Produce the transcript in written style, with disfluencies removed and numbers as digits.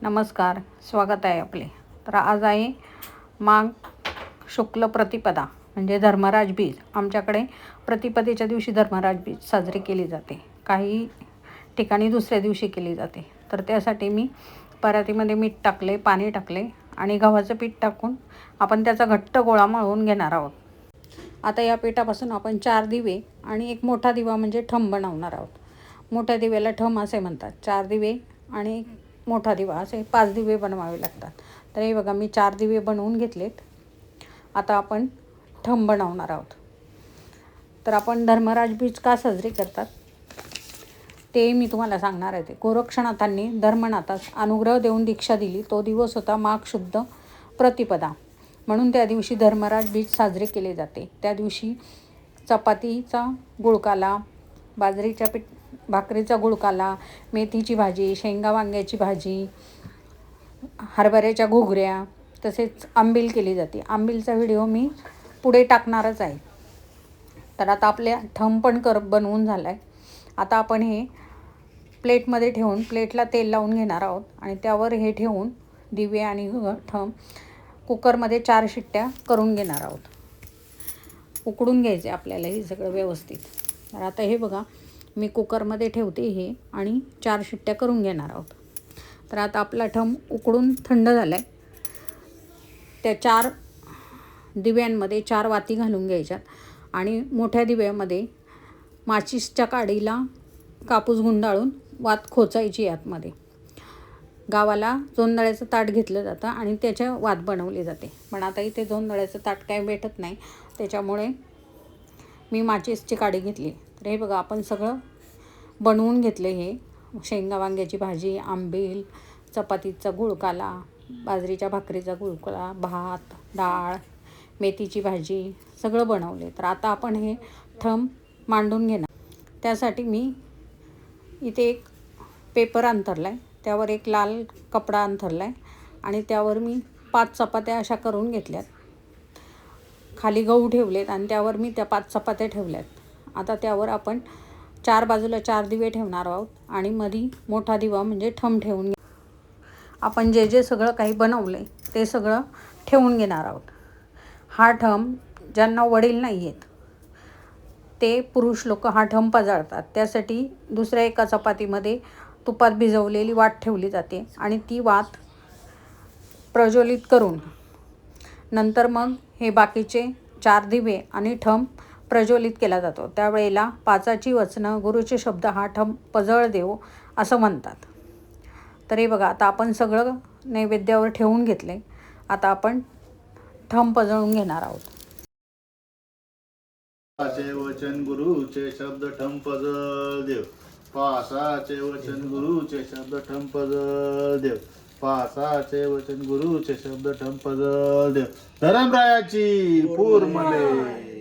नमस्कार, स्वागत आहे आपले. तर आज आहे माघ शुक्ल प्रतिपदा म्हणजे धर्मराज बीज. आमच्याकडे प्रतिपदेच्या दिवशी धर्मराज बीज साजरी केली जाते, काही ठिकाणी दुसऱ्या दिवशी केली जाते. तर त्यासाठी मी परातीमध्ये मीठ टाकले, पाणी टाकले आणि गव्हाचं पीठ टाकून आपण त्याचा घट्ट गोळा मळून घेणार आहोत. आता या पिठापासून आपण 4 दिवे आणि एक मोठा दिवा म्हणजे ठम बनवणार आहोत. मोठ्या दिव्याला ठम असे म्हणतात. 4 दिवे आणि मोठा दिवा असे 5 दिवे बनवावे लागतात. तर हे बघा, मी 4 दिवे बनवून घेतलेत. आता आपण ठम बनवणार आहोत. तर आपण धर्मराज बीज का साजरी करतात ते मी तुम्हाला सांगणार आहे. गोरक्षनाथांनी धर्मनाथास अनुग्रह देऊन दीक्षा दिली, तो दिवस होता माघ शुद्ध प्रतिपदा. म्हणून त्या दिवशी धर्मराज बीज साजरे केले जाते. त्या दिवशी चपातीचा गुळकाला, बाजरीच्या भाकरीचा गुळकाला, मेथीची भाजी, शेंगा वांग्याची भाजी, हरभऱ्याच्या घुगऱ्या, तसेच आंबील केली जाते. आंबीलचा व्हिडिओ मी पुढे टाकणारच आहे. तर आता आपल्या ठम पण बनवून झाला आहे. आता आपण हे प्लेटमध्ये ठेवून प्लेटला तेल लावून घेणार आहोत आणि त्यावर हे ठेवून दिवे आणि ठम कुकरमध्ये 4 शिट्ट्या करून घेणार आहोत. उकडून घ्यायचे आपल्याला हे सगळं व्यवस्थित. तर आता हे बघा, मी कुकरमध्ये ठेवते हे आणि 4 शिट्ट्या करून घेणार आहोत. तर आता आपला ठम उकडून थंड झाला आहे. त्या 4 दिव्यांमध्ये 4 वाती घालून घ्यायच्यात आणि मोठ्या दिव्यामध्ये माचीसच्या काडीला कापूस गुंडाळून वात खोचायची आतमध्ये. गावाला जोंधळ्याचं ताट घेतलं जातं आणि त्याच्या वात बनवली जाते. पण आता इथे जोंधळ्याचं ताट काय भेटत नाही, त्याच्यामुळे मी माचीसची काडी घेतली. तर हे बघा, आपण सगळं बनवून घेतलं. हे शेंगा वांग्याची भाजी, आंबील, चपातीचा गुळकाला, बाजरीच्या भाकरीचा गुळकाला, भात, डाळ, मेथीची भाजी सगळं बनवले. तर आता आपण हे ठम मांडून घेणार. त्यासाठी मी इथे एक पेपर अंथरला आहे, त्यावर एक लाल कपडा अंथरला आहे आणि त्यावर मी 5 चपात्या अशा करून घेतल्यात. खाली गहू ठेवलेत आणि त्यावर मी त्या 5 चपात्या ठेवल्यात. आता त्यावर आपण 4 बाजूला 4 दिवे ठेवणार आहोत आणि मध्ये मोठा दिवा म्हणजे ठम ठेवून आपण जे सगळं काही बनवलं आहे ते सगळं ठेवून घेणार आहोत. हा ठम ज्यांना वडील नाही आहेत ते पुरुष लोक हा ठम पजाळतात. त्यासाठी दुसऱ्या एका चपातीमध्ये तुपात भिजवलेली वात ठेवली जाते आणि ती वात प्रज्वलित करून नंतर मग हे बाकीचे 4 दिवे आणि ठम प्रज्वलित केला जातो. त्यावेळेला 5ची वचनं, गुरुचे शब्द हा ठम पजळ देव असं म्हणतात. तर हे बघा, आता आपण सगळं नैवेद्यावर ठेवून घेतले. आता आपण ठम पजळून घेणार आहोत. पासाचे वचन गुरुचे शब्द ठम पजळ देव. पासाचे वचन गुरुचे शब्द ठम पजळ देव. पासाचे वचन गुरुचे शब्द ठम पजळ देव. धर्मरायाची पूर्मले.